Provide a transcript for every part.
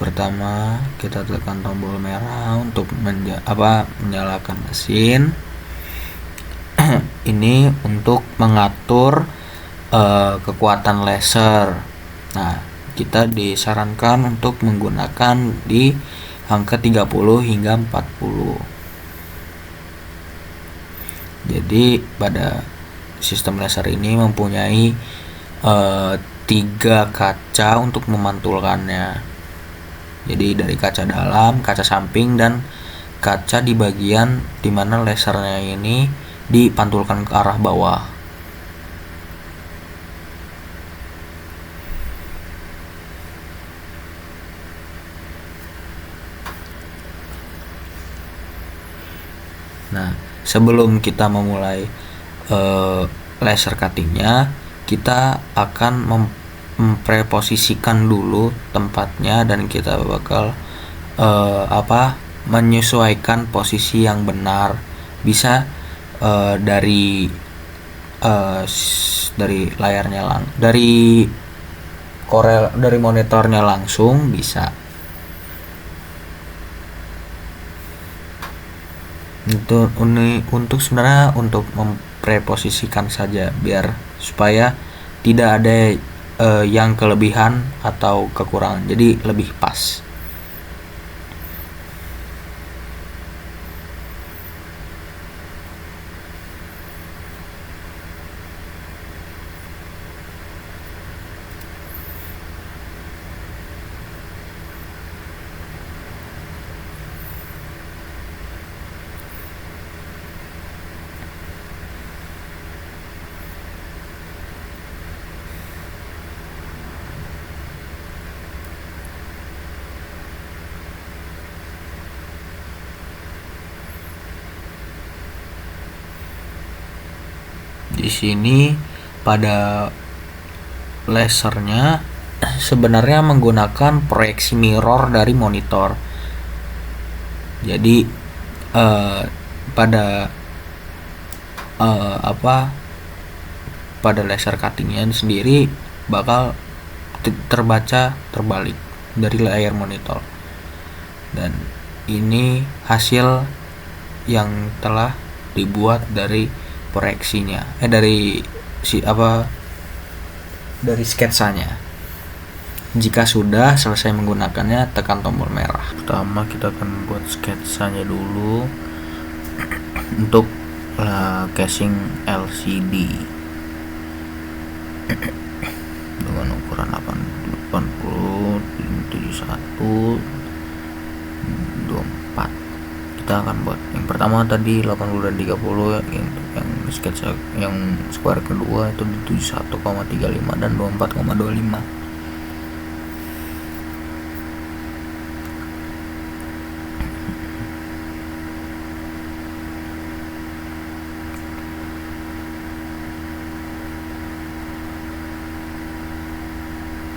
pertama kita tekan tombol merah untuk menyalakan mesin. Ini untuk mengatur kekuatan laser. Nah, kita disarankan untuk menggunakan di angka 30 hingga 40. Jadi pada sistem laser ini mempunyai 3 kaca untuk memantulkannya. Jadi dari kaca dalam, kaca samping, dan kaca di bagian dimana lasernya ini dipantulkan ke arah bawah. Nah, sebelum kita memulai laser cuttingnya, kita akan mempreposisikan dulu tempatnya, dan kita bakal menyesuaikan posisi yang benar. Bisa dari layarnya dari monitornya langsung bisa. Untuk sebenarnya untuk mempreposisikan saja biar supaya tidak ada yang kelebihan atau kekurangan, jadi lebih pas. Di sini pada lasernya sebenarnya menggunakan proyeksi mirror dari monitor. Jadi pada laser cuttingnya sendiri bakal terbaca terbalik dari layar monitor. Dan ini hasil yang telah dibuat dari proyeksinya, dari sketsanya. Jika sudah selesai menggunakannya, tekan tombol merah. Pertama kita akan buat sketsanya dulu untuk casing LCD dengan ukuran 80 71 24. Kita akan buat yang pertama tadi 80 dan 30, yang sketsa yang square kedua itu di 71,35 dan 24,25.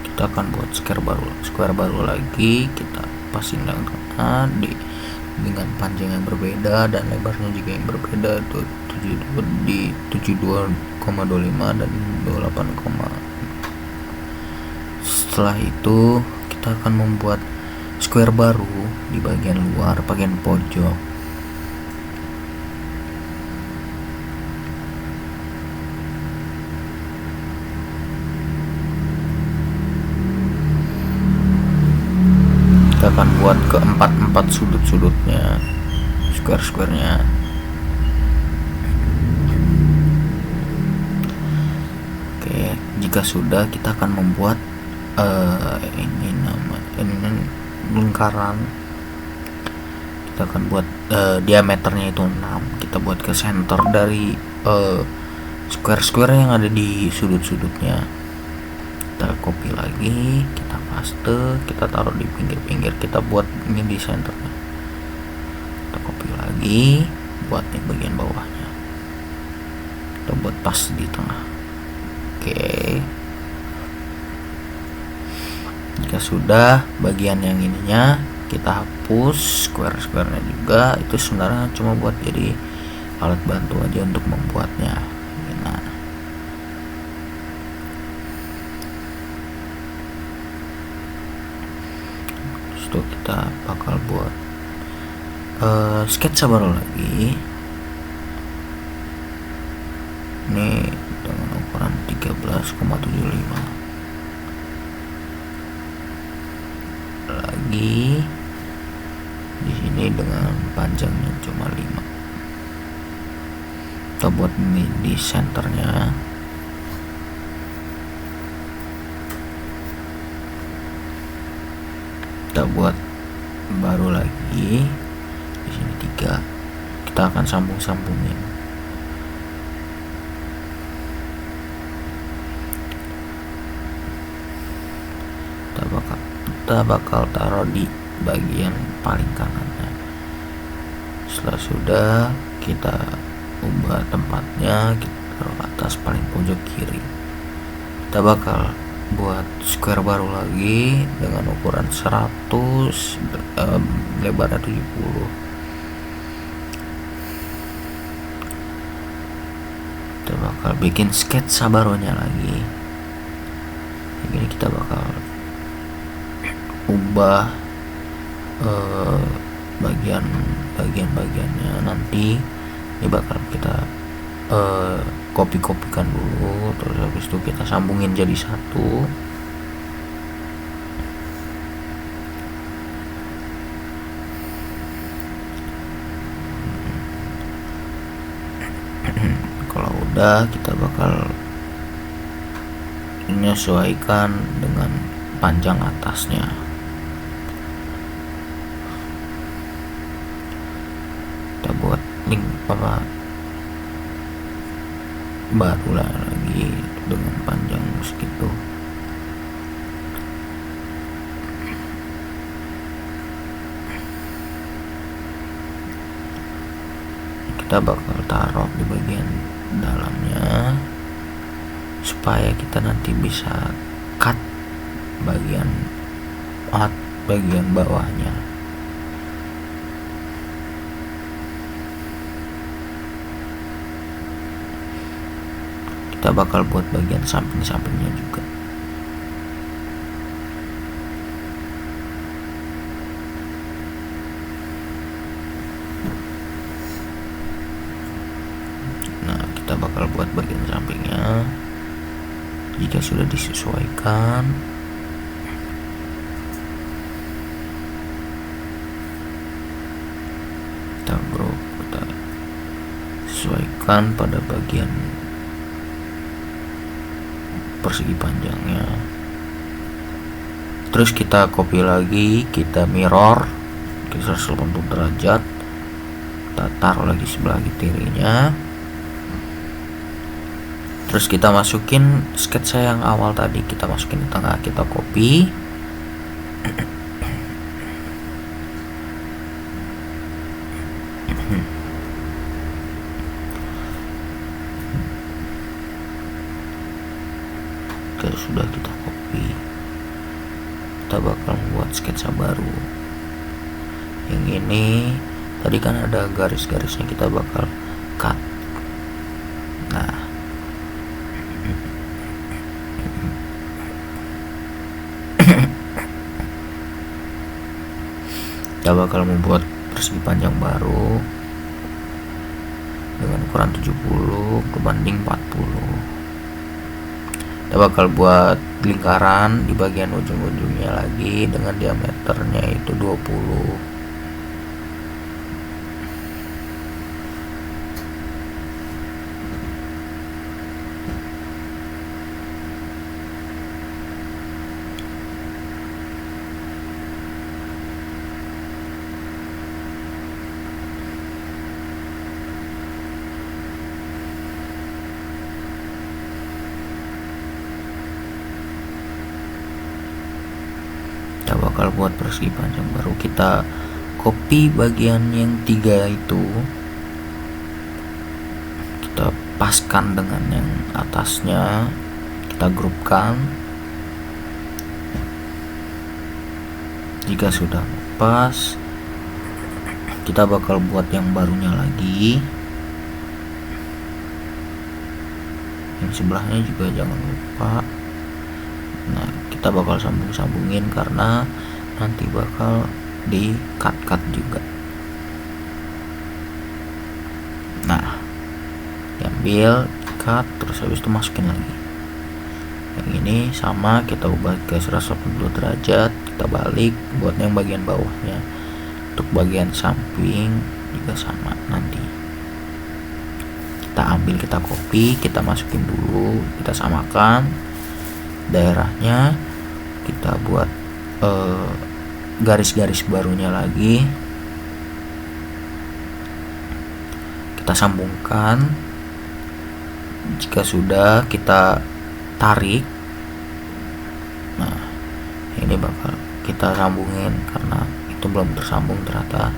Kita akan buat square baru lagi. Kita pasin yang tengah dengan panjang yang berbeda dan lebarnya juga yang berbeda, itu di 72,25 dan 28, setelah itu kita akan membuat square baru di bagian luar, bagian pojok. Kita akan buat ke empat sudut-sudutnya, square-squarenya. Oke, jika sudah, kita akan membuat ini lingkaran. Kita akan buat diameternya itu 6. Kita buat ke center dari square-square yang ada di sudut-sudutnya. Kita copy lagi, kita paste, kita taruh di pinggir-pinggir, kita buat ini di centernya. Kita copy lagi, buat di bagian bawahnya, kita buat pas di tengah. Oke, jika sudah, bagian yang ininya kita hapus, square-squarenya juga. Itu sebenarnya cuma buat jadi alat bantu aja untuk membuatnya. Nah, itu kita bakal buat sketsa baru lagi. Ini dengan ukuran 13,75 lagi. Di sini dengan panjangnya cuma 5. Kita buat ini di senternya. Kita buat baru lagi di sini 3. Kita akan sambungin. Kita bakal taruh di bagian paling kanannya. Setelah sudah, kita ubah tempatnya, kita taruh atas paling pojok kiri. Kita bakal buat square baru lagi dengan ukuran 100, lebarnya 70. Kita bakal bikin sketsa barunya lagi. Ini kita bakal ubah bagiannya. Nanti ini bakal kita kopikan dulu, terus habis itu kita sambungin jadi satu. Kalau udah, kita bakal menyesuaikan dengan panjang atasnya. Kita buat link baru lagi dengan panjang segitu. Kita bakal taruh di bagian dalamnya supaya kita nanti bisa cut bagian bawahnya. Kita bakal buat bagian samping-sampingnya juga. Nah, kita bakal buat bagian sampingnya. Jika sudah disesuaikan, kita sesuaikan pada bagian persegi panjangnya. Terus kita copy lagi, kita mirror ke 180 derajat, kita taruh lagi sebelah kirinya. Terus kita masukin sketsa yang awal tadi, kita masukin di tengah, kita copy. Sudah kita copy, kita bakal membuat sketsa baru. Yang ini tadi kan ada garis-garisnya, kita bakal cut. Nah, kita bakal membuat persegi panjang baru dengan ukuran 70 berbanding 40. Kita bakal buat lingkaran di bagian ujung-ujungnya lagi dengan diameternya itu 20. Kita bakal buat persegi panjang baru, kita copy bagian yang 3 itu, kita paskan dengan yang atasnya, kita grupkan. Jika sudah pas, kita bakal buat yang barunya lagi. Yang sebelahnya juga jangan lupa. Nah, kita bakal sambungin karena nanti bakal di cut juga. Nah, diambil, cut, terus habis itu masukin lagi. Yang ini sama, kita ubah ke 180 derajat, kita balik buat yang bagian bawahnya. Untuk bagian samping juga sama, nanti kita ambil, kita copy, kita masukin dulu, kita samakan daerahnya, kita buat garis-garis barunya lagi, kita sambungkan. Jika sudah, kita tarik. Nah, ini bakal kita sambungin karena itu belum tersambung ternyata.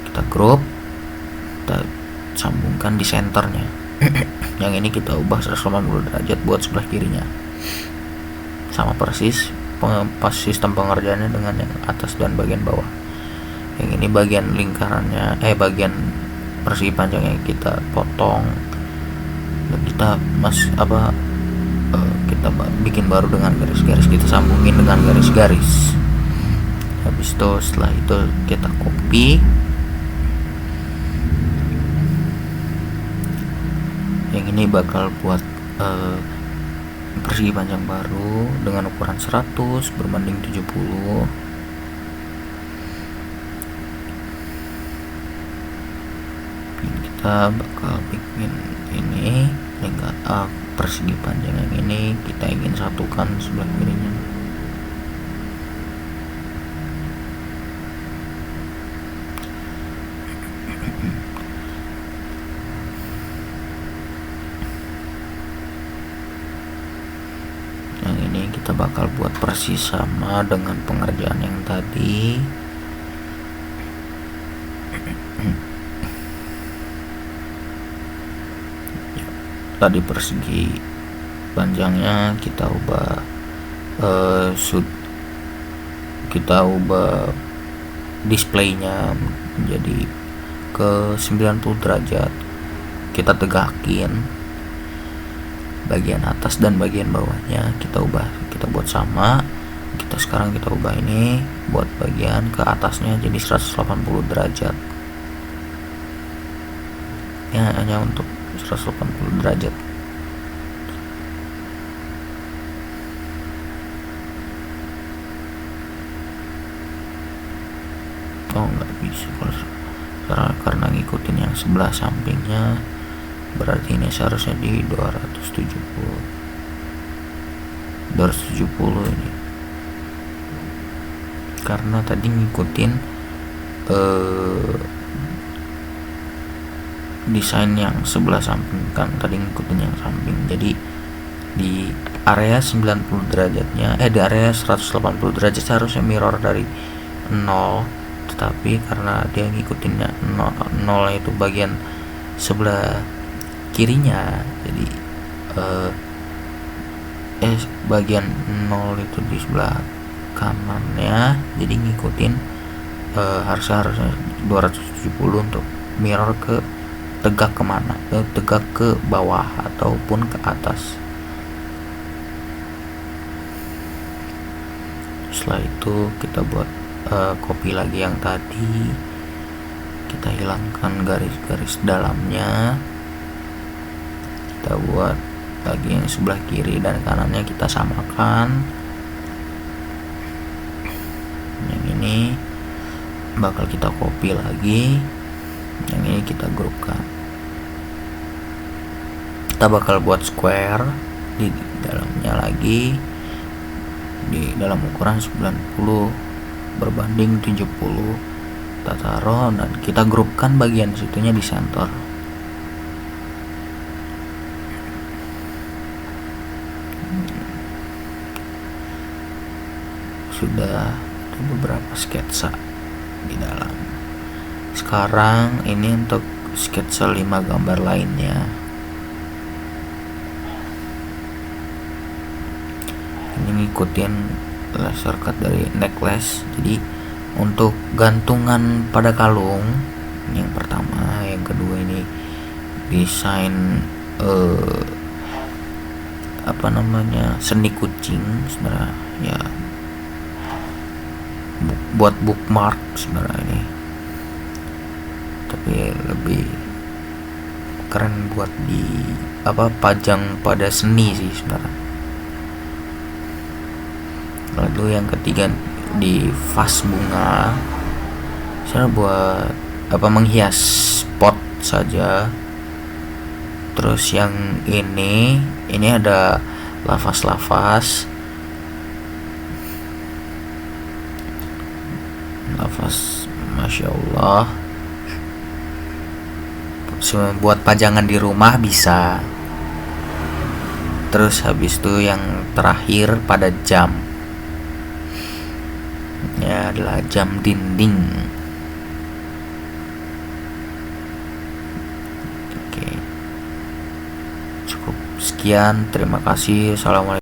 Kita group, kita sambungkan di senternya. Yang ini kita ubah 180 derajat buat sebelah kirinya, sama persis pas sistem pengerjaannya dengan yang atas dan bagian bawah. Yang ini bagian lingkarannya, bagian persegi panjangnya kita potong dan kita kita bikin baru dengan garis-garis, kita sambungin dengan garis-garis. Habis itu setelah itu kita copy. Yang ini bakal buat persegi panjang baru dengan ukuran 100 berbanding 70. Kita bakal bikin ini lingkar persegi panjang yang ini kita ingin satukan sebelah kirinya. Yang ini kita bakal buat persis sama dengan pengerjaan yang tadi. Tadi persegi panjangnya kita ubah kita ubah displaynya menjadi ke 90 derajat, kita tegakin bagian atas dan bagian bawahnya, kita buat sama. Sekarang kita ubah ini buat bagian ke atasnya jadi 180 derajat ya, hanya untuk 180 derajat. Nggak bisa karena ngikutin yang sebelah sampingnya, berarti ini seharusnya di 270 ini, karena tadi ngikutin desain yang sebelah samping kan, tadi ngikutin yang samping. Jadi di area 90 derajatnya di area 180 derajat seharusnya mirror dari 0, tetapi karena dia ngikutinnya 0 itu bagian sebelah kirinya, jadi bagian 0 itu di sebelah kanannya, jadi ngikutin harusnya 270 untuk mirror ke tegak kemana, tegak ke bawah ataupun ke atas. Setelah itu kita buat copy lagi yang tadi, kita hilangkan garis-garis dalamnya, kita buat lagi yang sebelah kiri dan kanannya kita samakan. Yang ini bakal kita copy lagi, yang ini kita grupkan. Kita bakal buat square di dalamnya lagi, di dalam ukuran 90 berbanding 70 kita taruh dan kita grupkan bagian situnya di center. Sudah ada beberapa sketsa di dalam. Sekarang ini untuk sketsa 5 gambar lainnya. Ini ngikutin laser cut dari necklace. Jadi untuk gantungan pada kalung yang pertama, yang kedua ini desain seni kucing sebenarnya ya. buat bookmark sebenarnya ini, tapi lebih keren buat di pajang pada seni sih sebenarnya. Lalu yang ketiga di vas bunga, saya buat menghias pot saja. Terus yang ini ada lavas, masya Allah. Buat pajangan di rumah bisa. Terus habis itu yang terakhir pada jam, ya adalah jam dinding. Oke, cukup sekian, terima kasih. Assalamualaikum.